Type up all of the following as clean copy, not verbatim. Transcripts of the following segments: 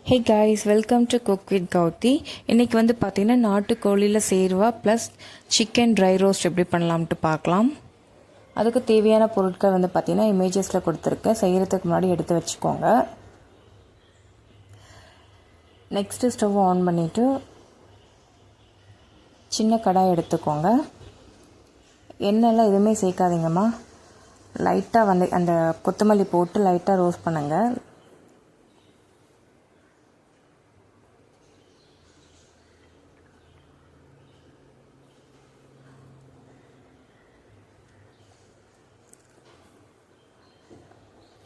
Hey guys, welcome to cook with Gowthi. இன்றைக்கி வந்து பார்த்திங்கன்னா நாட்டுக்கோழியில் சேர்வா ப்ளஸ் சிக்கன் ட்ரை ரோஸ்ட் எப்படி பண்ணலாம்ட்டு பார்க்கலாம். அதுக்கு தேவையான பொருட்கள் வந்து பார்த்திங்கன்னா இமேஜஸில் கொடுத்துருக்கேன். செய்கிறதுக்கு முன்னாடி எடுத்து வச்சுக்கோங்க. நெக்ஸ்ட்டு ஸ்டவ் ஆன் பண்ணிவிட்டு சின்ன கடாய் எடுத்துக்கோங்க. எண்ணெய்லாம் எதுவுமே சேர்க்காதீங்கம்மா. லைட்டாக வந்து அந்த கொத்தமல்லி போட்டு லைட்டாக ரோஸ்ட் பண்ணுங்கள்.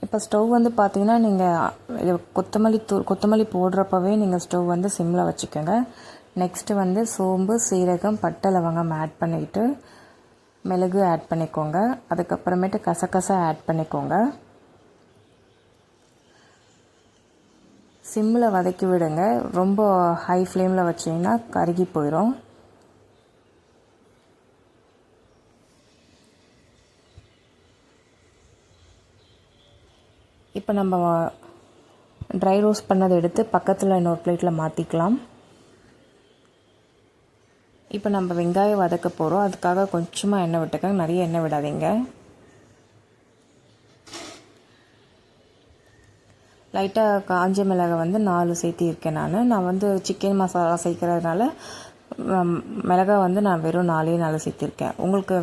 இப்போ ஸ்டவ் வந்து பார்த்தீங்கன்னா நீங்கள் கொத்தமல்லி போடுறப்பவே நீங்கள் ஸ்டவ் வந்து சிம்மில் வச்சுக்கோங்க. நெக்ஸ்ட்டு வந்து சோம்பு, சீரகம், பட்டை, லவங்கம் ஆட் பண்ணிவிட்டு மிளகு ஆட் பண்ணிக்கோங்க. அதுக்கப்புறமேட்டு கசகசா ஆட் பண்ணிக்கோங்க. சிம்மில் வதக்கி விடுங்க. ரொம்ப ஹை ஃப்ளேமில் வச்சிங்கன்னா கருகி போயிடும். இப்போ நம்ம ட்ரை ரோஸ்ட் பண்ணதை எடுத்து பக்கத்தில் இன்னொரு பிளேட்டில் மாற்றிக்கலாம். இப்போ நம்ம வெங்காயம் வதக்க போகிறோம். அதுக்காக கொஞ்சமாக எண்ணெய் விட்டுக்கோங்க, நிறைய எண்ணெய் விடாதீங்க. லைட்டாக காஞ்ச மிளகாய் வந்து 4 சேர்த்திருக்கேன். நான் வந்து சிக்கன் மசாலா சேர்க்கறதுனால மிளகாய் வந்து நான் வெறும் 4 சேர்த்திருக்கேன். உங்களுக்கு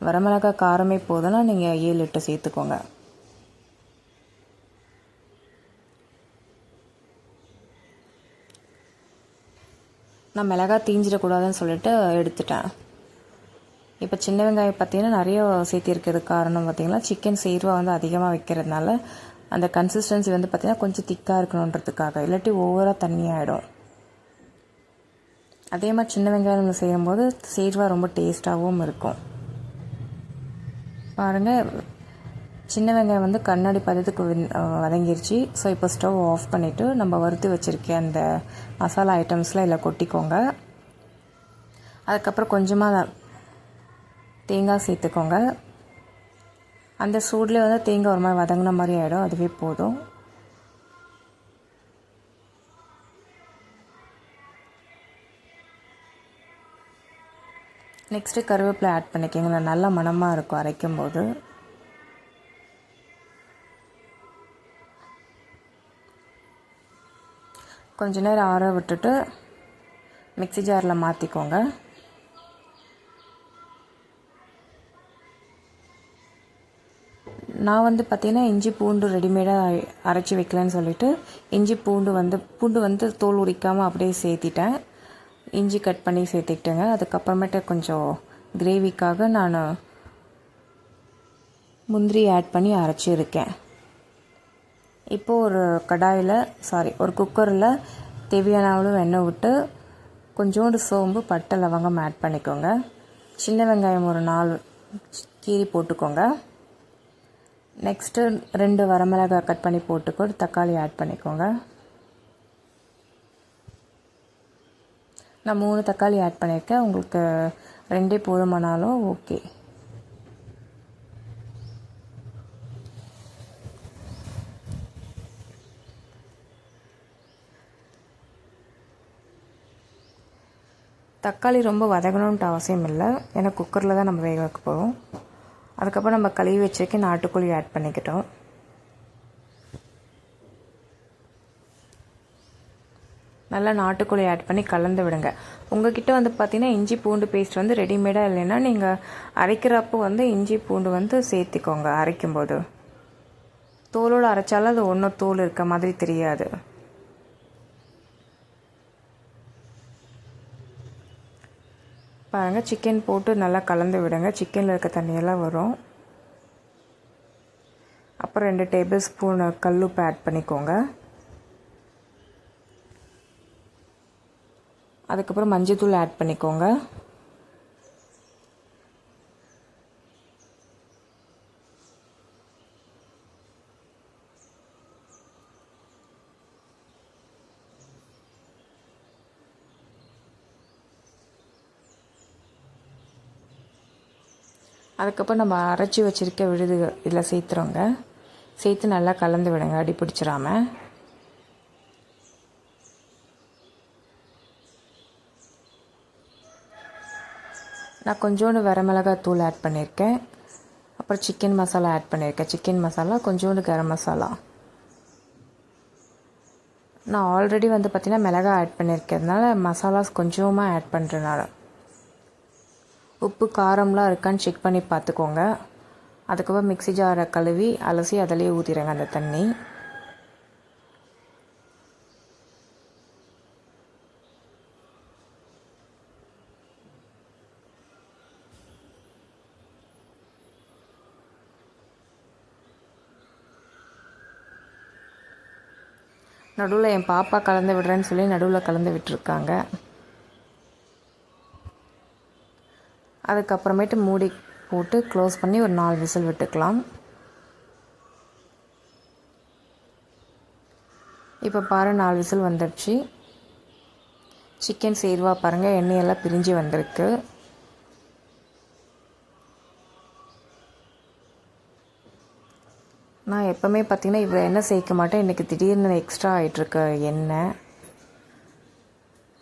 வரமிளகாய் காரமே போதுன்னா நீங்கள் 7, 8 சேர்த்துக்கோங்க. நான் மிளகாய் தீஞ்சிடக்கூடாதுன்னு சொல்லிட்டு எடுத்துட்டேன். இப்போ சின்ன வெங்காயம் பார்த்திங்கன்னா நிறைய சேர்த்திருக்கிறது காரணம் பார்த்திங்கன்னா சிக்கன் சேர்வா வந்து அதிகமாக வைக்கிறதுனால அந்த கன்சிஸ்டன்சி வந்து பார்த்திங்கன்னா கொஞ்சம் திக்காக இருக்கணுன்றதுக்காக, இல்லாட்டி ஓவராக தண்ணி ஆகிடும். அதே மாதிரி சின்ன வெங்காயம் நம்ம செய்யும்போது சேர்வா ரொம்ப டேஸ்ட்டாகவும் இருக்கும். பாருங்கள், சின்ன வெங்காயம் வந்து கண்ணாடி பதத்துக்கு வதங்கிருச்சு. ஸோ இப்போ ஸ்டவ் ஆஃப் பண்ணிவிட்டு நம்ம வறுத்து வச்சுருக்கேன் அந்த மசாலா ஐட்டம்ஸ்லாம் இதில் கொட்டிக்கோங்க. அதுக்கப்புறம் கொஞ்சமாக தேங்காய் சேர்த்துக்கோங்க. அந்த சூடில் வந்து தேங்காய் ஒரு மாதிரி வதங்கின மாதிரி ஆகிடும், அதுவே போதும். நெக்ஸ்ட்டு கருவேப்பிலை ஆட் பண்ணிக்கோங்க. நல்லா மணமாக இருக்கும் அரைக்கும் போது. கொஞ்ச நேரம் ஆற விட்டுட்டு மிக்ஸி ஜாரில் மாற்றிக்கோங்க. நான் வந்து பார்த்திங்கன்னா இஞ்சி பூண்டு ரெடிமேடாக அரைச்சி வைக்கலன்னு சொல்லிவிட்டு இஞ்சி பூண்டு வந்து தோல் உரிக்காமல் அப்படியே சேர்த்திட்டேன். இஞ்சி கட் பண்ணி சேர்த்துக்கிட்டேங்க. அதுக்கப்புறமேட்டு கொஞ்சம் கிரேவிக்காக நான் முந்திரி ஆட் பண்ணி அரைச்சிருக்கேன். இப்போது ஒரு குக்கரில் தேவையான அளவு எண்ணெய் விட்டு கொஞ்சோண்டு சோம்பு, பட்டை, லவங்கம் ஆட் பண்ணிக்கோங்க. சின்ன வெங்காயம் ஒரு 4 கீரி போட்டுக்கோங்க. நெக்ஸ்ட்டு 2 வரமிளகாய் கட் பண்ணி போட்டுக்கோ. தக்காளி ஆட் பண்ணிக்கோங்க. நான் 3 தக்காளி ஆட் பண்ணியிருக்கேன். உங்களுக்கு 2 போதுமானாலும் ஓகே. தக்காளி ரொம்ப வதங்கணுன்ட்டு அவசியம் இல்லை, ஏன்னா குக்கரில் தான் நம்ம வேக வைக்க போகிறோம். அதுக்கப்புறம் நம்ம கழுவி வச்சுக்க நாட்டுக்கோழி ஆட் பண்ணிக்கிட்டோம். நல்லா நாட்டுக்கோழி ஆட் பண்ணி கலந்து விடுங்க. உங்கள்கிட்ட வந்து பார்த்திங்கன்னா இஞ்சி பூண்டு பேஸ்ட் வந்து ரெடிமேடாக இல்லைன்னா நீங்கள் அரைக்கிறப்போ வந்து இஞ்சி பூண்டு வந்து சேர்த்திக்கோங்க. அரைக்கும்போது தோலோடு அரைச்சாலும் அது ஒன்றும் தோல் இருக்க மாதிரி தெரியாது. பாருங்கள், சிக்கன் போட்டு நல்லா கலந்து விடுங்க. சிக்கனில் இருக்க தண்ணியெல்லாம் வரும். அப்புறம் 2 டேபிள் ஸ்பூன் கல்லுப்பு ஆட் பண்ணிக்கோங்க. அதுக்கப்புறம் மஞ்சள்தூள் ஆட் பண்ணிக்கோங்க. அதுக்கப்புறம் நம்ம அரைச்சி வச்சுருக்க விழுது இதில் சேர்த்துறோங்க. சேர்த்து நல்லா கலந்து விடுங்க, அடி பிடிச்சிடாமல். நான் கொஞ்சோண்டு வரமிளகாய் தூள் ஆட் பண்ணியிருக்கேன். அப்புறம் சிக்கன் மசாலா ஆட் பண்ணியிருக்கேன். சிக்கன் மசாலா, கொஞ்சோண்டு கரம் மசாலா. நான் ஆல்ரெடி வந்து பார்த்திங்கன்னா மிளகாய் ஆட் பண்ணியிருக்கிறதுனால மசாலாஸ் கொஞ்சமாக ஆட் பண்ணுறதுனால. உப்பு காரம்லாம் இருக்கான்னு செக் பண்ணி பார்த்துக்கோங்க. அதுக்கப்புறம் மிக்ஸி ஜாரை கழுவி அலசி அதிலே ஊற்றிடுங்க அந்த தண்ணி. நடுவில் என் பாப்பா கலந்து விடுறேன்னு சொல்லி நடுவில் கலந்து விட்டுருக்காங்க. அதுக்கப்புறமேட்டு மூடி போட்டு க்ளோஸ் பண்ணி ஒரு 4 விசில் விட்டுக்கலாம். இப்போ பாருங்கள் 4 விசில் வந்துடுச்சு. சிக்கன் சேர்வா பாருங்கள் எண்ணெயெல்லாம் பிரிஞ்சு வந்திருக்கு. நான் எப்போவுமே பார்த்திங்கன்னா இவ்வளோ எண்ணெய் சேர்க்க மாட்டேன். இன்றைக்கி திடீர்னு எக்ஸ்ட்ரா ஆகிட்டுருக்கு எண்ணெய்.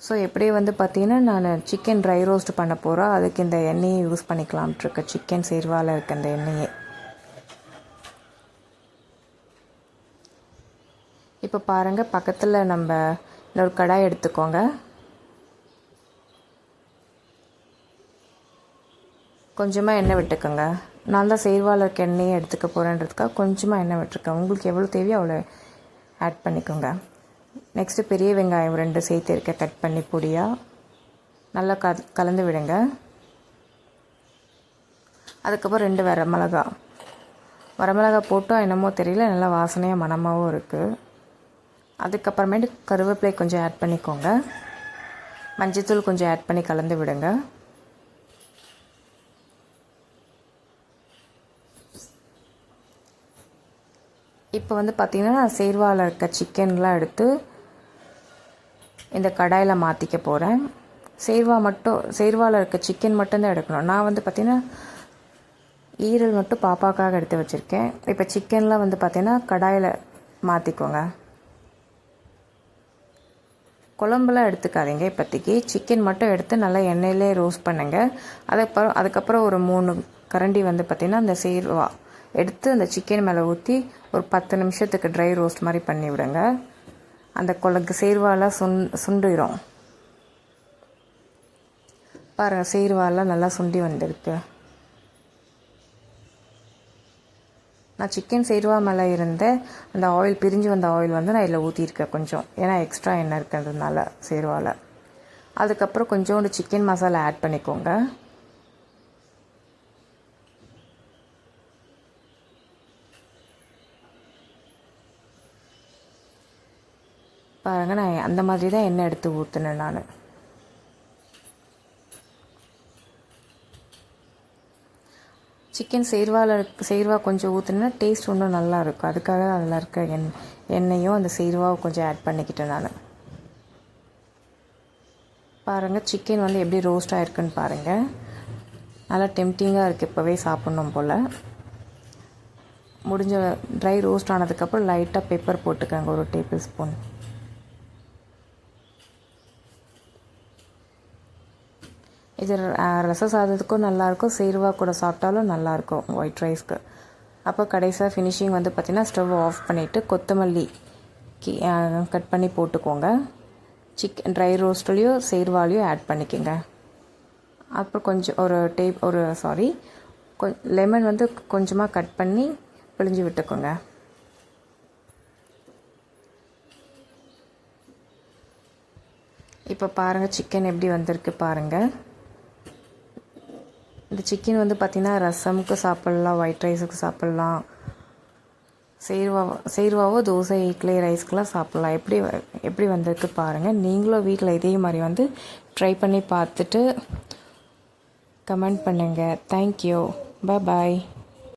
ஸோ எப்படியே வந்து பார்த்திங்கன்னா நான் சிக்கன் ட்ரை ரோஸ்ட் பண்ண போகிறேன். அதுக்கு இந்த எண்ணெயை யூஸ் பண்ணிக்கலாம்ட்ருக்கேன். சிக்கன் சேர்வாவில் இருக்க அந்த எண்ணெயை இப்போ பாருங்கள். பக்கத்தில் நம்ம இன்னொரு கடாய் எடுத்துக்கோங்க. கொஞ்சமாக எண்ணெய் விட்டுக்கோங்க. நான் தான் சேர்வாவில் இருக்க எண்ணெயை எடுத்துக்க போகிறேன்றதுக்காக கொஞ்சமாக எண்ணெய் விட்டுருக்கேன். உங்களுக்கு எவ்வளோ தேவையோ அவ்வளோ ஆட் பண்ணிக்கோங்க. நெக்ஸ்ட்டு பெரிய வெங்காயம் 2 சேர்த்துருக்க கட் பண்ணி பொடியாக நல்லா கலந்து விடுங்க. அதுக்கப்புறம் 2 வரமிளகா போட்டோம் என்னமோ தெரியல, நல்லா வாசனையாக மணமாகவும் இருக்குது. அதுக்கப்புறமேட்டு கருவேப்பிலை கொஞ்சம் ஆட் பண்ணிக்கோங்க. மஞ்சள்தூள் கொஞ்சம் ஆட் பண்ணி கலந்து விடுங்க. இப்போ வந்து பார்த்திங்கன்னா சேர்வாவில் இருக்க சிக்கன்லாம் எடுத்து இந்த கடாயில் மாற்றிக்க போகிறேன். சேர்வாவில் இருக்க சிக்கன் மட்டும்தான் எடுக்கணும். நான் வந்து பார்த்திங்கன்னா ஈரல் மட்டும் பாப்பாக்காக எடுத்து வச்சுருக்கேன். இப்போ சிக்கன்லாம் வந்து பார்த்திங்கன்னா கடாயில் மாற்றிக்கோங்க. குழம்புலாம் எடுத்துக்காதீங்க இப்போதைக்கு. சிக்கன் மட்டும் எடுத்து நல்லா எண்ணெயிலே ரோஸ்ட் பண்ணுங்கள். அதுக்கப்புறம் ஒரு 3 கரண்டி வந்து பார்த்திங்கன்னா அந்த சேர்வா எடுத்து அந்த சிக்கன் மேலே ஊற்றி ஒரு 10 நிமிஷத்துக்கு ட்ரை ரோஸ்ட் மாதிரி பண்ணி விடுங்க. அந்த சேர்வாலாம் சுண்டிடும். பாருங்கள் சேர்வாலாம் நல்லா சுண்டி வந்திருக்கு. நான் சிக்கன் சேர்வா மேலே இருந்த அந்த ஆயில் பிரிஞ்சு வந்த ஆயில் வந்து நான் இதில் ஊற்றிருக்கேன் கொஞ்சம். ஏன்னா எக்ஸ்ட்ரா எண்ணெய் இருக்கிறதுனால சேர்வாவில். அதுக்கப்புறம் கொஞ்சோண்டு சிக்கன் மசாலா ஆட் பண்ணிக்கோங்க. பாருங்கள் நான் அந்த மாதிரி தான் எண்ணெய் எடுத்து ஊற்றினேன் நான். சிக்கன் சேர்வா கொஞ்சம் ஊற்றினா டேஸ்ட் இன்னும் நல்லாயிருக்கும். அதுக்காக அதில் இருக்க எண்ணெயும் அந்த சேர்வாவை கொஞ்சம் ஆட் பண்ணிக்கிட்டேன் நான். பாருங்கள் சிக்கன் வந்து எப்படி ரோஸ்ட் ஆகிருக்குன்னு பாருங்கள். நல்லா டெம்டிங்காக இருக்குது, இப்போவே சாப்பிட்ணும் போல். முடிஞ்ச ட்ரை ரோஸ்ட் ஆனதுக்கப்புறம் லைட்டாக பெப்பர் போட்டுக்கோங்க, ஒரு டேபிள் ஸ்பூன். இது ரச சாதத்துக்கும் நல்லாயிருக்கும், சேர்வா கூட சாப்பிட்டாலும் நல்லாயிருக்கும் ஒயிட் ரைஸ்க்கு. அப்போ கடைசியாக ஃபினிஷிங் வந்து பார்த்திங்கன்னா ஸ்டவ் ஆஃப் பண்ணிவிட்டு கொத்தமல்லி கட் பண்ணி போட்டுக்கோங்க. சிக்கன் ட்ரை ரோஸ்ட்லேயோ சேர்வாலையோ ஆட் பண்ணிக்கோங்க. அப்புறம் கொஞ்சம் லெமன் வந்து கொஞ்சமாக கட் பண்ணி பிழிஞ்சு விட்டுக்கோங்க. இப்போ பாருங்கள் சிக்கன் எப்படி வந்திருக்கு பாருங்கள். இந்த சிக்கன் வந்து பார்த்திங்கன்னா ரசமுக்கு சாப்பிட்லாம், ஒயிட் ரைஸுக்கு சாப்பிட்லாம், சேர்வாவோ தோசை இட்லி ரைஸ்க்கெலாம் சாப்பிட்லாம். எப்படி வந்திருக்கு பாருங்கள். நீங்களும் வீட்டில் இதே மாதிரி வந்து ட்ரை பண்ணி பார்த்துட்டு கமெண்ட் பண்ணுங்கள். தேங்க்யூ. பாய்.